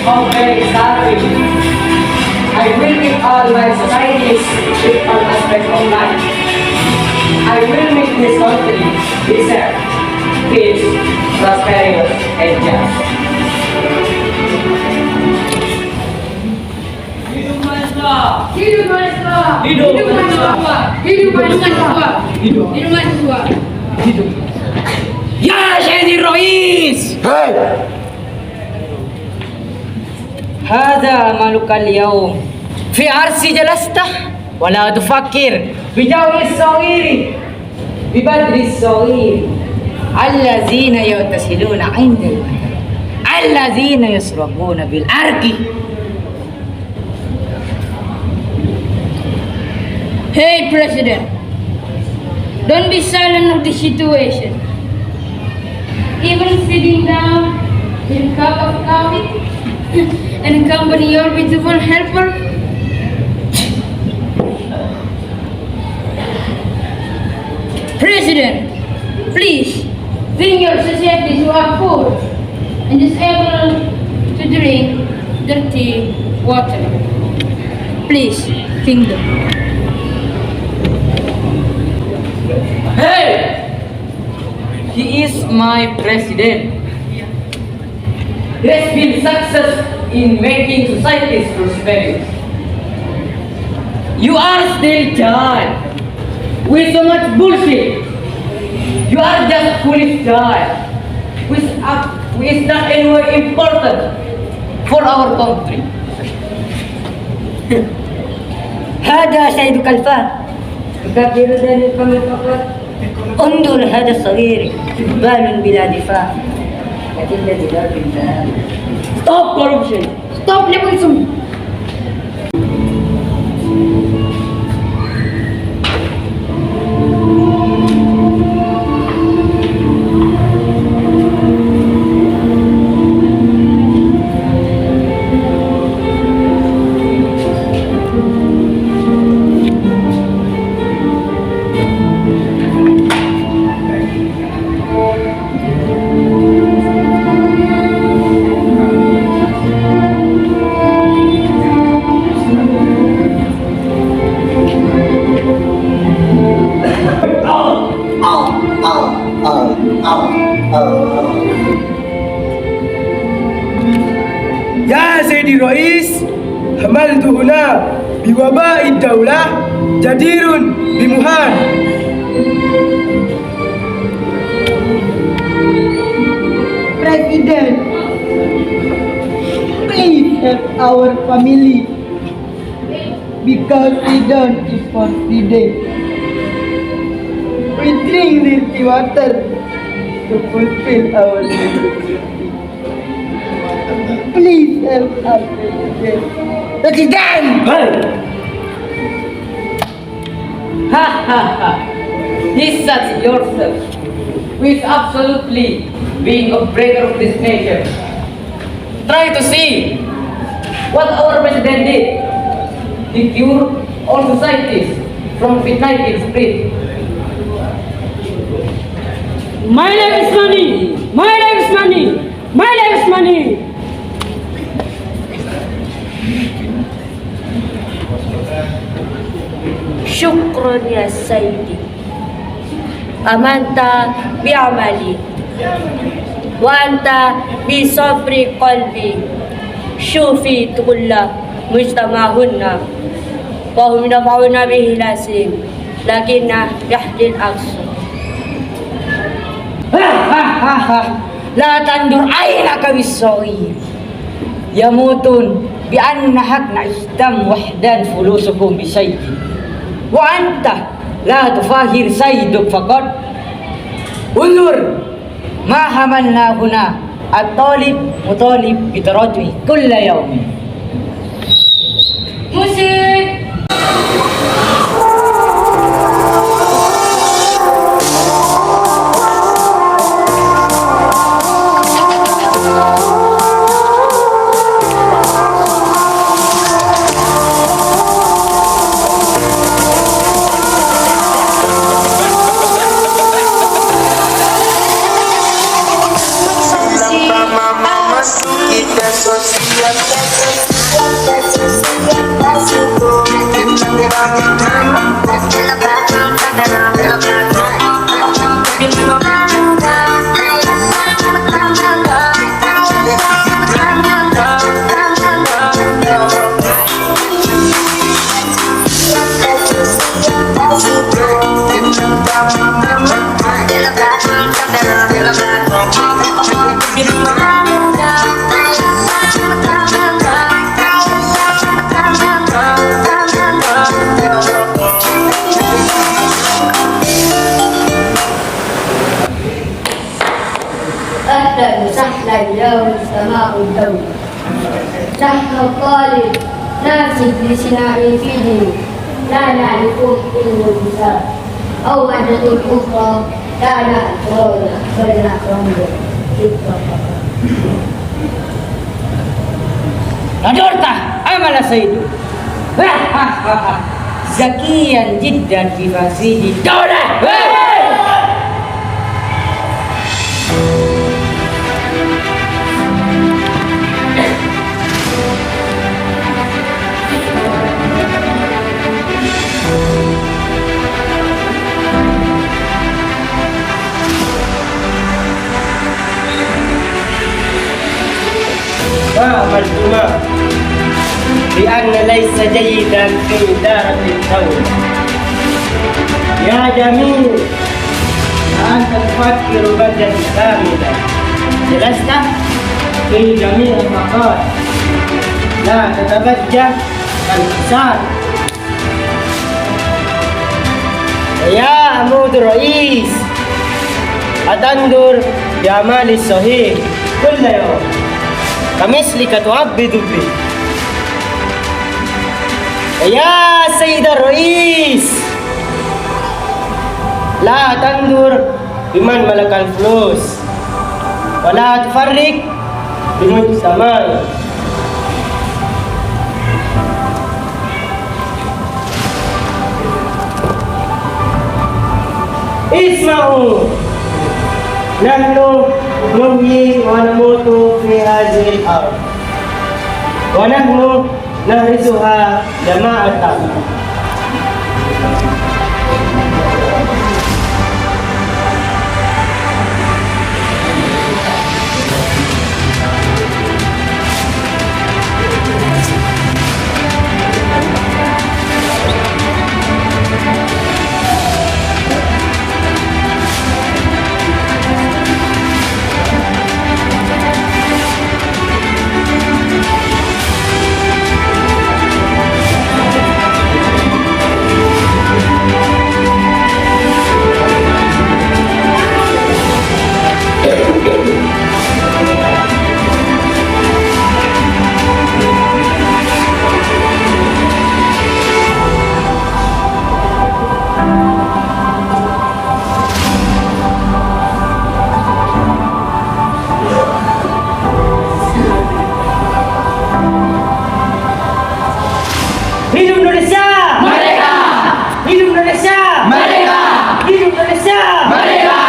of very starving. I will make all my societies with all aspects of life. I will make this country decent, peace, prosperous, and just. Hidup mahasiswa! Hidup mahasiswa! Hidup Hidup mahasiswa! Hidup mahasiswa! Hidup. Hidup mahasiswa! Hidup. يا سيدي الرئيس، هذا عملك اليوم. في عرسي جلست ولا تفكر بجو الصغير ببدر الصغير الذين يغتسلون عند الماء الذين يشربون بالأرض. Hey, President, don't be silent of the situation. Even sitting down with a cup of coffee and accompany your beautiful helper. President, please think your societies who are poor and disabled to drink dirty water. Please think them. Hey! He is my president. He has been success in making societies prosperous. You are still child with so much bullshit. You are just foolish child who is not anywhere important for our country. هذا سيدك الفهد يكبر ذلك الفقر. انظر هذا الصغير جبال بلا دفاع أدلة درب الذهاب. Stop corruption. Stop nepotism. يا سيدي الرئيس، حملت هنا بوباء الدولة جدير بمهان. President, please help our family because we don't support the day. We drink dirty water to fulfill our necessity. Please help us, President. President! Ha ha ha! This such yourself who is absolutely being a breaker of this nation. Try to see what our president did. He cured all societies from COVID-19 spread. My name is money. My name is money. My name is money. شكرا يا سيدي، أمنت بعملي وأنت بصبر قلبي. شوفي كل مجتمعهن وهم يدفعون به لاسين لكن يحكي العكس. لا تنظر عينك بالصغير يموتون بأن حقنا إسلام وحدان فلوسكم بشيء وأنت لا تفاخر سيدك فقط. انظر ما حملنا هنا الطالب مطالب بتراجعه كل يوم. Musik. أهلا وسهلا يا مجتمع الدولة. نحن الطالب ناسب لصناع فيه لا نعرف علم النساء أو مادة أخرى لا نعرفها بل نحن نظرته عمل سيده ذكيا جدا في تفاسير الدولة. فهمتما بأن ليس جيدا في إدارة الدولة. يا جميل أنت تفكر بدلا كاملا جلست في جميع المقاعد لا تتوجه الحساب. يا عمود الرئيس أتنظر بأعمال الصحيح كل يوم كمثلك تعبد به. يا سيد الرئيس لا تنظر بمن ملك الفلوس ولا تفرق بالمجتمع. اسمعوا، نحن نحيي ونموت في هذه الأرض ونحن نهرسها جماعة. Hidup Indonesia! Merdeka! Hidup Indonesia! Merdeka! Hidup Indonesia! Merdeka!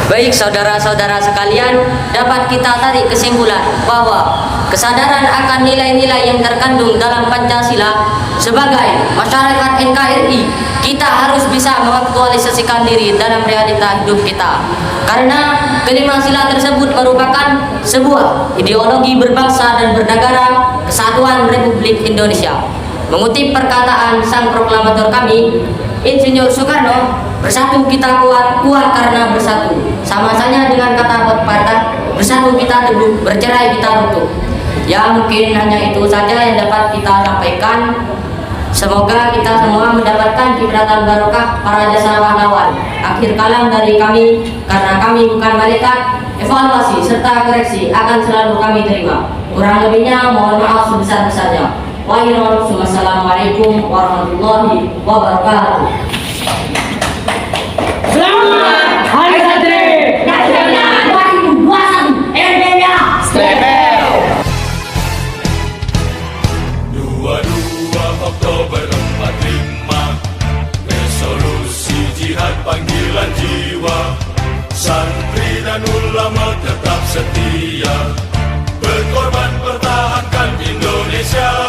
Baik saudara-saudara sekalian, dapat kita tarik kesimpulan bahwa kesadaran akan nilai-nilai yang terkandung dalam Pancasila sebagai masyarakat NKRI, kita harus bisa mengaktualisasikan diri dalam realita hidup kita. Karena kelima sila tersebut merupakan sebuah ideologi berbangsa dan bernegara Kesatuan Republik Indonesia. Mengutip perkataan sang proklamator kami, Insinyur Soekarno, bersatu kita kuat, kuat karena bersatu. Sama saja dengan kata pepatah, bersatu kita teguh, bercerai kita runtuh. Ya mungkin hanya itu saja yang dapat kita sampaikan. Semoga kita semua mendapatkan kibratan barokah para jasa pahlawan. Akhir kalam dari kami, karena kami bukan malaikat, evaluasi serta koreksi akan selalu kami terima. Kurang lebihnya mohon maaf sebesar-besarnya. Wassalamualaikum warahmatullahi wabarakatuh. Selamat Hari Santri Nasional 2021 RBA. 22 Oktober 45, resolusi jihad panggilan jiwa, santri dan ulama ulama tetap setia, berkorban pertahankan Indonesia.